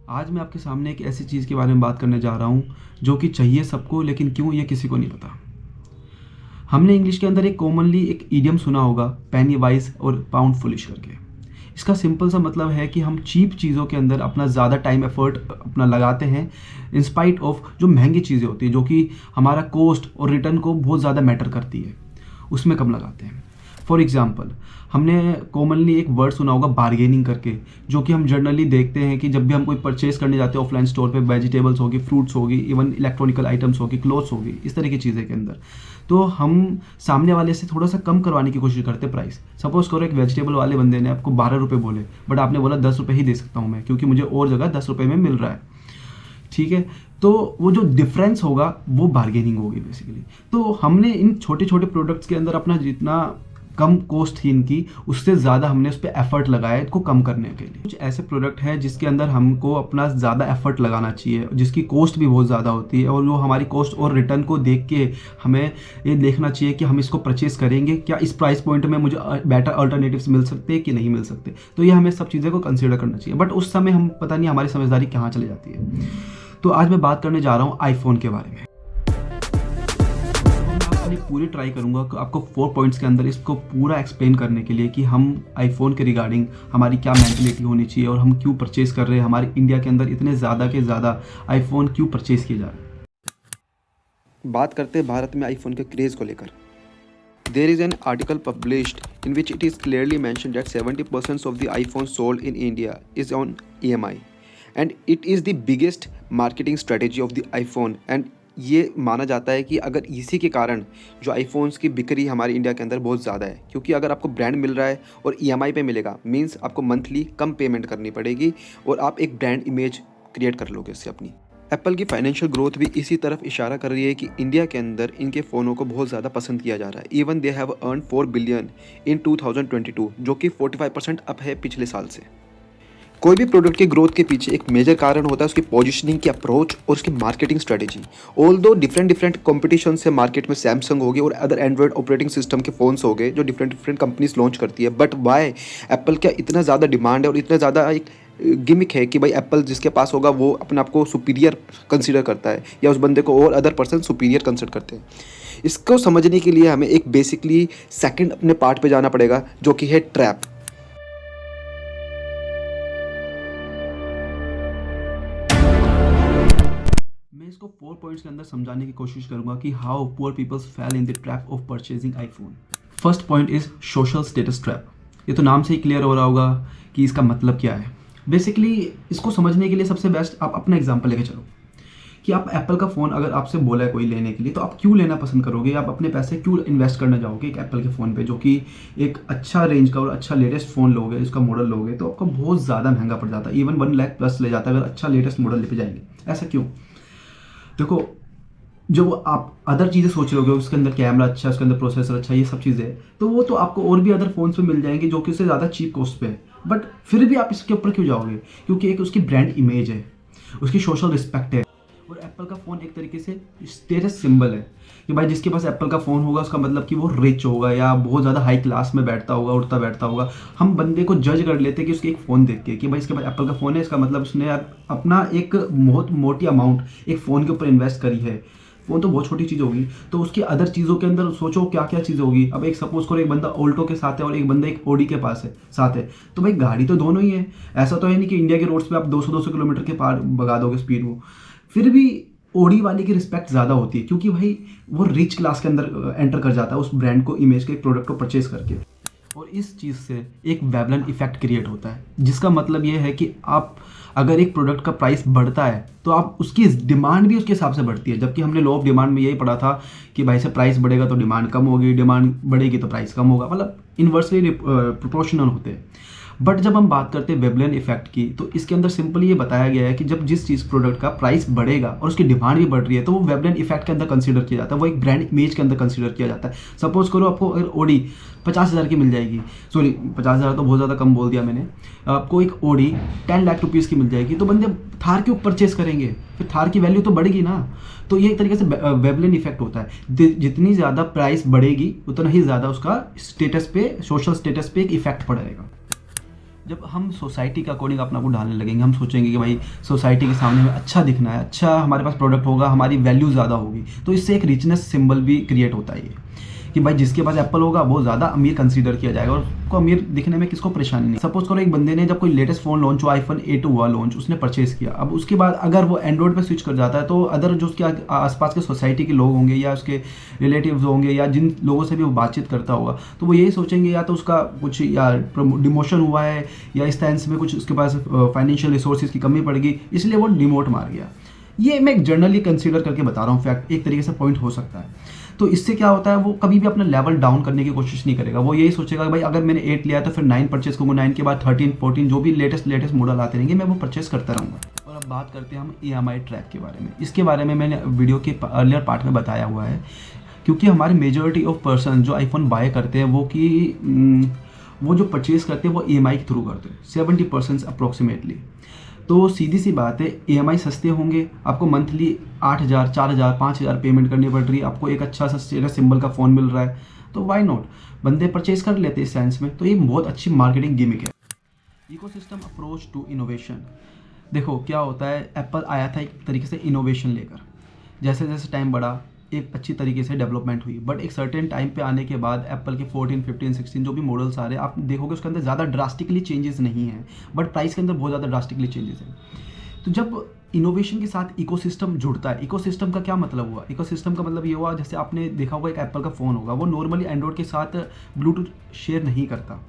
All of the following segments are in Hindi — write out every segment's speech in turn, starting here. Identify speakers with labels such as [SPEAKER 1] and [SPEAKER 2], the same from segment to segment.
[SPEAKER 1] आज मैं आपके सामने एक ऐसी चीज़ के बारे में बात करने जा रहा हूँ जो कि चाहिए सबको, लेकिन क्यों ये किसी को नहीं पता। हमने इंग्लिश के अंदर एक कॉमनली एक इडियम सुना होगा, पेनी वाइज और पाउंड फुलिश करके। इसका सिंपल सा मतलब है कि हम चीप चीज़ों के अंदर अपना ज़्यादा टाइम एफर्ट अपना लगाते हैं इंस्पाइट ऑफ जो महंगी चीज़ें होती है, जो कि हमारा कॉस्ट और रिटर्न को बहुत ज़्यादा मैटर करती है, उसमें कम लगाते हैं। फॉर एग्जाम्पल, हमने कॉमनली एक वर्ड सुना होगा बार्गेनिंग करके, जो कि हम जनरली देखते हैं कि जब भी हम कोई परचेज करने जाते हैं ऑफलाइन स्टोर पे, वेजिटेबल्स होगी, फ्रूट्स होगी, इवन इलेक्ट्रॉनिकल आइटम्स होगी, क्लोथ्स होगी, इस तरह की चीज़ें के अंदर, तो हम सामने वाले से थोड़ा सा कम करवाने की कोशिश करते हैं प्राइस। सपोज करो एक वेजिटेबल वाले बंदे ने आपको 12 रुपये बोले, बट आपने बोला 10 रुपये ही दे सकता हूँ मैं, क्योंकि मुझे और जगह 10 रुपये में मिल रहा है। ठीक है, तो वो जो डिफरेंस होगा वो बार्गेनिंग होगी बेसिकली। तो हमने इन छोटे छोटे प्रोडक्ट्स के अंदर अपना जितना कम कॉस्ट थी इनकी, उससे ज़्यादा हमने उस पर एफर्ट लगाया इसको कम करने के लिए। कुछ ऐसे प्रोडक्ट हैं जिसके अंदर हमको अपना ज़्यादा एफर्ट लगाना चाहिए, जिसकी कॉस्ट भी बहुत ज़्यादा होती है, और वो हमारी कॉस्ट और रिटर्न को देख के हमें ये देखना चाहिए कि हम इसको परचेज करेंगे, क्या इस प्राइस पॉइंट में मुझे बेटर अल्टरनेटिव्स मिल सकते हैं कि नहीं मिल सकते। तो ये हमें सब चीज़ें को कंसिडर करना चाहिए, बट उस समय हम पता नहीं हमारी समझदारी कहाँ चली जाती है। तो आज मैं बात करने जा रहा हूँ आईफोन के बारे में। पूरी ट्राई करूंगा कि आपको 4 पॉइंट्स के अंदर इसको पूरा एक्सप्लेन करने के लिए कि हम आईफोन के रिगार्डिंग हमारी क्या मेंटलिटी होनी चाहिए और हम क्यों परचेज कर रहे हैं, हमारे इंडिया के अंदर इतने ज़्यादा के ज़्यादा आईफोन क्यों परचेज किए जा रहे हैं।
[SPEAKER 2] बात करते हैं भारत में आईफोन के क्रेज़ को लेकर। There is an article published in which it is clearly mentioned that 70% of the iPhones sold in India is on EMI, and it is the biggest marketing strategy of the iPhone। and ये माना जाता है कि अगर इसी के कारण जो आईफोन्स की बिक्री हमारे इंडिया के अंदर बहुत ज़्यादा है, क्योंकि अगर आपको ब्रांड मिल रहा है और EMI पे मिलेगा, मींस आपको मंथली कम पेमेंट करनी पड़ेगी और आप एक ब्रांड इमेज क्रिएट कर लोगे उससे अपनी। एप्पल की फाइनेंशियल ग्रोथ भी इसी तरफ इशारा कर रही है कि इंडिया के अंदर इनके फ़ोनों को बहुत ज़्यादा पसंद किया जा रहा है। Even they have earn 4 billion in 2022, जो कि 45% अप है पिछले साल से। कोई भी प्रोडक्ट के ग्रोथ के पीछे एक मेजर कारण होता है उसकी पोजीशनिंग की अप्रोच और उसकी marketing strategy. Although different competition से मार्केट में सैमसंग हो गई और अदर एंड्रॉयड ऑपरेटिंग सिस्टम के फ़ोन्स हो गए जो डिफरेंट कंपनीज लॉन्च करती है, बट वाई एप्पल का इतना ज़्यादा डिमांड है और इतना ज़्यादा एक गिमिक है कि भाई एप्पल जिसके पास होगा वो अपने आप को सुपीरियर कंसिडर करता है, या उस बंदे को और अदर पर्सन सुपीरियर कंसिडर करते हैं। इसको समझने के लिए हमें एक बेसिकली सेकंड अपने पार्ट पे जाना पड़ेगा, जो कि है ट्रैप।
[SPEAKER 1] मैं इसको 4 पॉइंट्स के अंदर समझाने की कोशिश करूंगा कि how poor peoples fell in the trap of purchasing iPhone. First point is social status trap. ये तो नाम से ही क्लियर हो रहा होगा कि इसका मतलब क्या है। बेसिकली इसको समझने के लिए सबसे बेस्ट आप अपना एग्जांपल लेके चलो कि आप एप्पल का फ़ोन अगर आपसे बोला है कोई लेने के लिए, तो आप क्यों लेना पसंद करोगे, आप अपने पैसे क्यों इन्वेस्ट करना चाहोगे एक एप्पल के फ़ोन पे, जो कि एक अच्छा रेंज का और अच्छा लेटेस्ट फ़ोन लोगे, इसका मॉडल लोगे तो आपको बहुत ज़्यादा महंगा पड़ जाता है, इवन 1 लाख प्लस ले जाता है अगर अच्छा लेटेस्ट मॉडल ले जाएंगे। ऐसा क्यों? देखो, जो आप अदर चीज़ें सोच रहे हो, उसके अंदर कैमरा अच्छा, उसके अंदर प्रोसेसर अच्छा, ये सब चीज़ें, तो वो तो आपको और भी अदर फोन्स पे मिल जाएंगे जो कि उससे ज़्यादा चीप कॉस्ट पे है, बट फिर भी आप इसके ऊपर क्यों जाओगे? क्योंकि एक उसकी ब्रांड इमेज है, उसकी सोशल रिस्पेक्ट है, और एप्पल का फ़ोन एक तरीके से स्टेटस सिंबल है कि भाई जिसके पास एप्पल का फ़ोन होगा उसका मतलब कि वो रिच होगा या बहुत ज़्यादा हाई क्लास में बैठता होगा, उठता बैठता होगा। हम बंदे को जज कर लेते हैं कि उसके एक फ़ोन देख के कि भाई इसके पास एप्पल का फ़ोन है, इसका मतलब उसने यार अपना एक बहुत मोटी अमाउंट एक फ़ोन के ऊपर इन्वेस्ट करी है। फ़ोन तो बहुत छोटी चीज़ होगी, तो उसकी अदर चीज़ों के अंदर सोचो क्या क्या चीज़ होगी। अब एक सपोज करो एक बंदा ऑल्टो के साथ है और एक बंदा एक ओडी के पास है साथ है, तो भाई गाड़ी तो दोनों ही है। ऐसा तो है नहीं कि इंडिया के रोड्स पे आप 200 किलोमीटर के पार भगा दोगे स्पीड वो, फिर भी ओडी वाले की रिस्पेक्ट ज़्यादा होती है, क्योंकि भाई वो रिच क्लास के अंदर एंटर कर जाता है उस ब्रांड को, इमेज के, प्रोडक्ट को परचेज करके। और इस चीज़ से एक वेवलन इफेक्ट क्रिएट होता है, जिसका मतलब ये है कि आप अगर एक प्रोडक्ट का प्राइस बढ़ता है तो आप उसकी डिमांड भी उसके हिसाब से बढ़ती है। जबकि हमने लॉ ऑफ डिमांड में यही पढ़ा था कि भाई से प्राइस बढ़ेगा तो डिमांड कम होगी, डिमांड बढ़ेगी तो प्राइस कम होगा, मतलब इन्वर्सली प्रोपोर्शनल होते हैं। बट जब हम बात करते हैं वेवलेन इफेक्ट की, तो इसके अंदर सिंपली ये बताया गया है कि जब जिस चीज़ प्रोडक्ट का प्राइस बढ़ेगा और उसकी डिमांड भी बढ़ रही है, तो वो वेवलेन इफेक्ट के अंदर कंसीडर किया जाता है, वो एक ब्रांड इमेज के अंदर कंसीडर किया जाता है। सपोज करो आपको अगर ओडी 50,000 की मिल जाएगी, सॉरी 50,000 तो बहुत ज़्यादा कम बोल दिया मैंने, आपको एक ओडी 10 लाख रुपीज़ की मिल जाएगी, तो बंदे थार क्यों परचेज करेंगे? फिर थार की वैल्यू तो बढ़ेगी ना। तो ये एक तरीके से वेवलेन इफेक्ट होता है, जितनी ज़्यादा प्राइस बढ़ेगी उतना ही ज़्यादा उसका स्टेटस पे, सोशल स्टेटस पे एक इफेक्ट पड़ेगा। जब हम सोसाइटी के अकॉर्डिंग अपना को ढालने लगेंगे, हम सोचेंगे कि भाई सोसाइटी के सामने में अच्छा दिखना है, अच्छा हमारे पास प्रोडक्ट होगा, हमारी वैल्यू ज़्यादा होगी, तो इससे एक रिचनेस सिंबल भी क्रिएट होता है ये कि भाई जिसके पास एप्पल होगा वो ज़्यादा अमीर कंसीडर किया जाएगा, और उसको अमीर दिखने में किसको परेशानी नहीं। सपोज करो एक बंदे ने जब कोई लेटेस्ट फ़ोन लॉन्च हुआ, आईफोन 8 हुआ लॉन्च, उसने परचेस किया, अब उसके बाद अगर वो एंड्रॉइड पे स्विच कर जाता है तो अदर जो उसके आसपास के सोसाइटी के लोग होंगे या उसके रिलेटिव्स होंगे या जिन लोगों से भी वो बातचीत करता होगा, तो वो यही सोचेंगे या तो उसका कुछ या डिमोशन हुआ है या इस सेंस में कुछ उसके पास फाइनेंशियल रिसोर्सेज की कमी पड़ गई, इसलिए वो डिमोट मार गया। ये मैं जनरली कंसीडर करके बता रहा हूँ, फैक्ट एक तरीके से पॉइंट हो सकता है। तो इससे क्या होता है, वो कभी भी अपना लेवल डाउन करने की कोशिश नहीं करेगा, वो यही सोचेगा कि भाई अगर मैंने 8 लिया तो फिर 9 परचेस करूँगा, 9 के बाद 13, 14 जो भी लेटेस्ट मॉडल आते रहेंगे मैं वो परचेस करता रहूँगा। और अब बात करते हैं हम EMI ट्रैक के बारे में। इसके बारे में मैंने वीडियो के अर्लियर पार्ट में बताया हुआ है, क्योंकि हमारे मेजॉरिटी ऑफ पर्सन जो आईफोन बाय करते हैं वो जो परचेज करते हैं वो EMI के थ्रू करते हैं, 70% अप्रोक्सीमेटली। तो सीधी सी बात है, EMI सस्ते होंगे, आपको मंथली 8,000, 4,000, 5,000 पेमेंट करनी पड़ रही है, आपको एक अच्छा सा स्टेटस सिंबल का फ़ोन मिल रहा है, तो वाई नॉट, बंदे परचेज कर लेते हैं इस सेंस में। तो ये बहुत अच्छी मार्केटिंग गिमिक है। Ecosystem approach to innovation. देखो क्या होता है, एप्पल आया था एक तरीके से इनोवेशन लेकर, जैसे जैसे टाइम बढ़ा एक अच्छी तरीके से डेवलपमेंट हुई, बट एक सर्टेन टाइम पे आने के बाद एप्पल के 14, 15, 16 जो भी मॉडल्स आ रहे हैं, आप देखोगे उसके अंदर ज़्यादा ड्रास्टिकली चेंजेस नहीं हैं, बट प्राइस के अंदर बहुत ज़्यादा ड्रास्टिकली चेंजेस हैं। तो जब इनोवेशन के साथ इकोसिस्टम जुड़ता है, इकोसिस्टम का क्या मतलब हुआ, इकोसिस्टम का मतलब ये हुआ जैसे आपने देखा होगा एक एप्पल का फ़ोन होगा, वो नॉर्मली एंड्रॉइड के साथ ब्लूटूथ शेयर नहीं करता,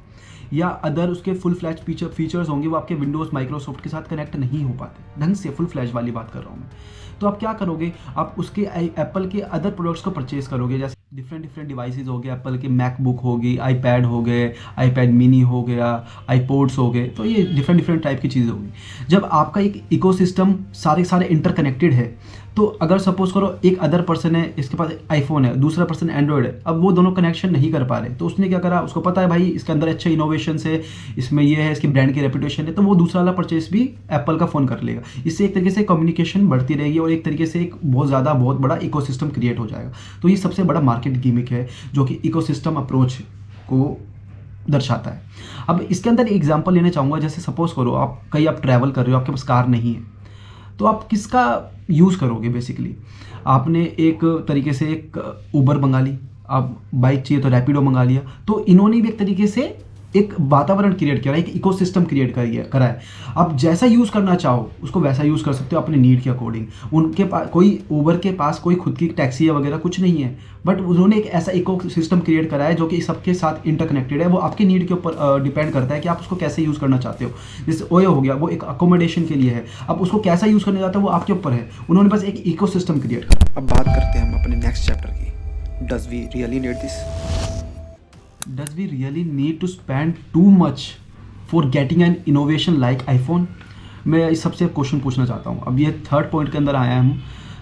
[SPEAKER 1] या अदर उसके फुल फ्लैश फीचर्स होंगे वो आपके विंडोज़ माइक्रोसॉफ्ट के साथ कनेक्ट नहीं हो पाते ढंग से, फुल फ्लैश वाली बात कर रहा हूँ मैं। तो आप क्या करोगे, आप उसके एप्पल के अदर प्रोडक्ट्स को परचेज करोगे, जैसे डिफरेंट डिवाइसेस हो गए, एप्पल के मैकबुक हो गई, आईपैड हो गए, आईपैड मिनी हो गया, आईपोड्स हो गए, तो ये डिफरेंट टाइप की चीज़ें होगी। जब आपका एक इकोसिस्टम सारे इंटरकनेक्टेड है, तो अगर सपोज करो एक अदर पर्सन है, इसके पास आईफोन है, दूसरा पर्सन एंड्रॉयड है, अब वो दोनों कनेक्शन नहीं कर पा रहे, तो उसने क्या करा, उसको पता है भाई इसके अंदर अच्छे इनोवेशन है, इसमें ये है, इसकी ब्रांड की रेपुटेशन है, तो वो दूसरा वाला परचेस भी एप्पल का फ़ोन कर लेगा। इससे एक तरीके से कम्युनिकेशन बढ़ती रहेगी और एक तरीके से एक बहुत बड़ा इकोसिस्टम क्रिएट हो जाएगा। तो ये सबसे बड़ा मार्केट गिमिक है जो कि इकोसिस्टम अप्रोच को दर्शाता है। अब इसके अंदर एग्जांपल लेना चाहूँगा, जैसे सपोज करो आप ट्रैवल कर रहे हो, आपके पास कार नहीं है, तो आप किसका यूज़ करोगे। बेसिकली आपने एक तरीके से एक उबर मंगा ली, आप बाइक चाहिए तो रैपिडो मंगा लिया, तो इन्होंने भी एक तरीके से एक वातावरण क्रिएट किया है, एक इकोसिस्टम क्रिएट करा है। आप जैसा यूज़ करना चाहो उसको वैसा यूज़ कर सकते हो अपने नीड के अकॉर्डिंग। उनके पास उबर के पास कोई खुद की टैक्सी या वगैरह कुछ नहीं है, बट उन्होंने एक ऐसा इकोसिस्टम क्रिएट करा है जो कि सबके साथ इंटरकनेक्टेड है। वो आपके नीड के ऊपर डिपेंड करता है कि आप उसको कैसे यूज़ करना चाहते हो। जैसे ओयो हो गया, वो एक अकोमोडेशन के लिए है, अब उसको कैसा यूज़ करना चाहते हो वो आपके ऊपर है। उन्होंने बस एक इकोसिस्टम क्रिएट करा।
[SPEAKER 2] अब बात करते हैं हम अपने नेक्स्ट चैप्टर की, does we really need this.
[SPEAKER 1] Does we really need to spend too much for getting an innovation like iPhone? मैं इस सबसे क्वेश्चन पूछना चाहता हूँ। अब ये थर्ड पॉइंट के अंदर आया है हम,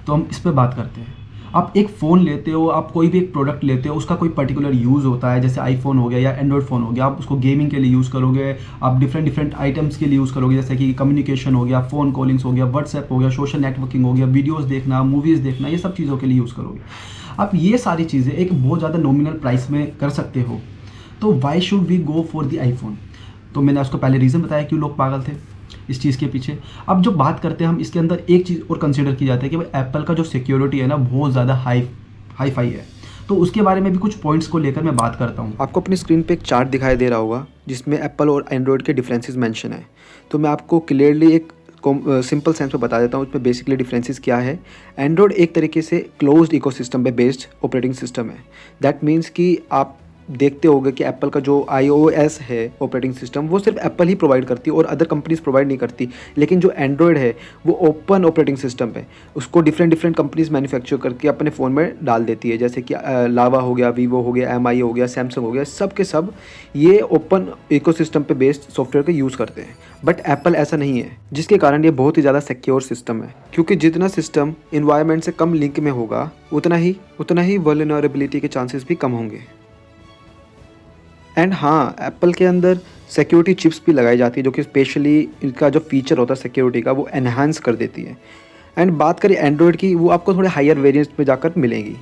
[SPEAKER 1] तो हम इस पर बात करते हैं। आप एक फ़ोन लेते हो, आप कोई भी एक प्रोडक्ट लेते हो, उसका कोई पर्टिकुलर यूज़ होता है, जैसे आईफोन हो गया या एंड्रॉयड फ़ोन हो गया, आप उसको गेमिंग के लिए यूज़ करोगे, आप डिफरेंट आइटम्स के लिए यूज़ करोगे, जैसे कि कम्युनिकेशन हो गया, फ़ोन कॉलिंग्स हो गया, व्हाट्सएप हो गया, सोशल नेटवर्किंग हो गया, वीडियोज़ देखना, मूवीज़ देखना, ये सब चीज़ों के लिए यूज़ करोगे। आप ये सारी चीज़ें एक बहुत ज़्यादा नॉमिनल प्राइस में कर सकते हो, तो why should we go for the iPhone. तो मैंने उसको पहले रीज़न बताया क्यों लोग पागल थे इस चीज़ के पीछे। अब जो बात करते हैं हम, इसके अंदर एक चीज़ और कंसिडर की जाती है कि भाई एप्पल का जो सिक्योरिटी है ना बहुत ज़्यादा हाई फाई है, तो उसके बारे में भी कुछ पॉइंट्स को लेकर मैं बात करता हूँ।
[SPEAKER 2] आपको अपनी स्क्रीन पे एक चार्ट दिखाई दे रहा होगा जिसमें एप्पल और एंड्रॉयड के डिफरेंसेस मेंशन है। तो मैं आपको क्लियरली एक सिंपल सेंस में बता देता हूँ इसमें बेसिकली डिफरेंसेस क्या है। एंड्रॉयड एक तरीके से क्लोज्ड इकोसिस्टम पे बेस्ड ऑपरेटिंग सिस्टम है। दैट मीन्स कि आप देखते होंगे कि एप्पल का जो iOS है ऑपरेटिंग सिस्टम वो सिर्फ एप्पल ही प्रोवाइड करती है और अदर कंपनीज प्रोवाइड नहीं करती। लेकिन जो एंड्रॉयड है वो ओपन ऑपरेटिंग सिस्टम है, उसको डिफरेंट कंपनीज मैन्युफैक्चर करके अपने फ़ोन में डाल देती है। जैसे कि लावा हो गया, वीवो हो गया, MI हो गया, सैमसंग हो गया, सब के सब ये ओपन इकोसिस्टम पे बेस्ड सॉफ्टवेयर का यूज़ करते हैं। बट एप्पल ऐसा नहीं है, जिसके कारण ये बहुत ही ज़्यादा सिक्योर सिस्टम है, क्योंकि जितना सिस्टम इन्वायरमेंट से कम लिंक में होगा उतना ही वल्नरेबिलिटी के चांसेस भी कम होंगे। एंड हाँ, एप्पल के अंदर सिक्योरिटी चिप्स भी लगाई जाती है जो कि स्पेशली इनका जो फीचर होता है सिक्योरिटी का वो एनहांस कर देती है। एंड बात करें एंड्रॉयड की, वो आपको थोड़े हायर वेरिएंट्स में जाकर मिलेंगी।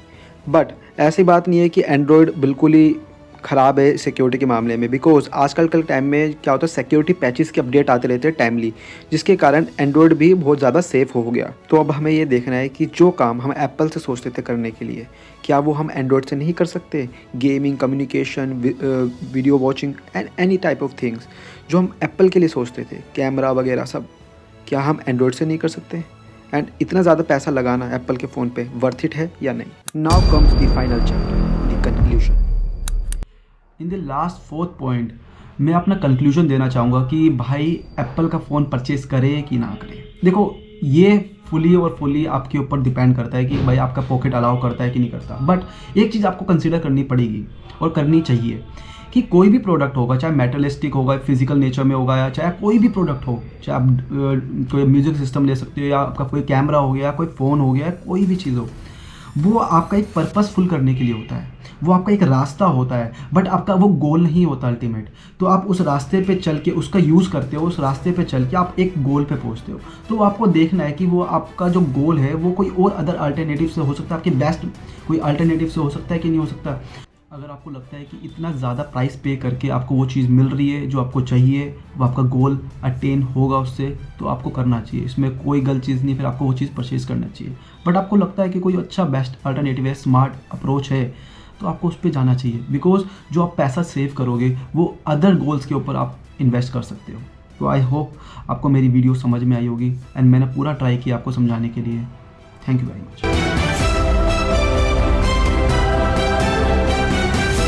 [SPEAKER 2] बट ऐसी बात नहीं है कि एंड्रॉयड बिल्कुल ही ख़राब है सिक्योरिटी के मामले में, बिकॉज आजकल के टाइम में क्या होता है सिक्योरिटी पैचेस के अपडेट आते रहते हैं टाइमली, जिसके कारण एंड्रॉयड भी बहुत ज़्यादा सेफ़ हो गया। तो अब हमें ये देखना है कि जो काम हम एप्पल से सोचते थे करने के लिए, क्या वो हम एंड्रॉयड से नहीं कर सकते। Gaming, communication, video watching and any type of things जो हम एप्पल के लिए सोचते थे, कैमरा वगैरह सब, क्या हम एंड्रॉयड से नहीं कर सकते। एंड इतना ज़्यादा पैसा लगाना एप्पल के फ़ोन पे वर्थ इट है या नहीं। Now comes the final chapter, the conclusion.
[SPEAKER 1] In the last fourth point मैं अपना कंक्लूजन देना चाहूँगा कि भाई एप्पल का फ़ोन परचेज़ करे कि ना करे। देखो ये फुली आपके ऊपर डिपेंड करता है कि भाई आपका पॉकेट अलाउ करता है कि नहीं करता। बट एक चीज़ आपको कंसीडर करनी पड़ेगी और करनी चाहिए कि कोई भी प्रोडक्ट होगा, चाहे मेटलिस्टिक होगा, फिजिकल नेचर में होगा, या चाहे कोई भी प्रोडक्ट हो, चाहे आप कोई म्यूज़िक सिस्टम ले सकते हो, या आपका कोई कैमरा हो गया, कोई फ़ोन हो गया, कोई भी चीज़ हो, वो आपका एक पर्पसफुल करने के लिए होता है, वो आपका एक रास्ता होता है, बट आपका वो गोल नहीं होता अल्टीमेट। तो आप उस रास्ते पे चल के उसका यूज़ करते हो, उस रास्ते पे चल के आप एक गोल पे पहुंचते हो। तो आपको देखना है कि वो आपका जो गोल है वो कोई और अदर अल्टरनेटिव से हो सकता है, आपके बेस्ट कोई अल्टरनेटिव से हो सकता है कि नहीं हो सकता। अगर आपको लगता है कि इतना ज़्यादा प्राइस पे करके आपको वो चीज़ मिल रही है जो आपको चाहिए, वो आपका गोल अटेन होगा उससे, तो आपको करना चाहिए, इसमें कोई गलत चीज़ नहीं, फिर आपको वो चीज़ परचेज़ करना चाहिए। बट आपको लगता है कि कोई अच्छा बेस्ट अल्टरनेटिव है, स्मार्ट अप्रोच है, तो आपको उस पर जाना चाहिए, बिकॉज जो आप पैसा सेव करोगे वो अदर गोल्स के ऊपर आप इन्वेस्ट कर सकते हो। तो आई होप आपको मेरी वीडियो समझ में आई होगी एंड मैंने पूरा ट्राई किया आपको समझाने के लिए। Thank you very much.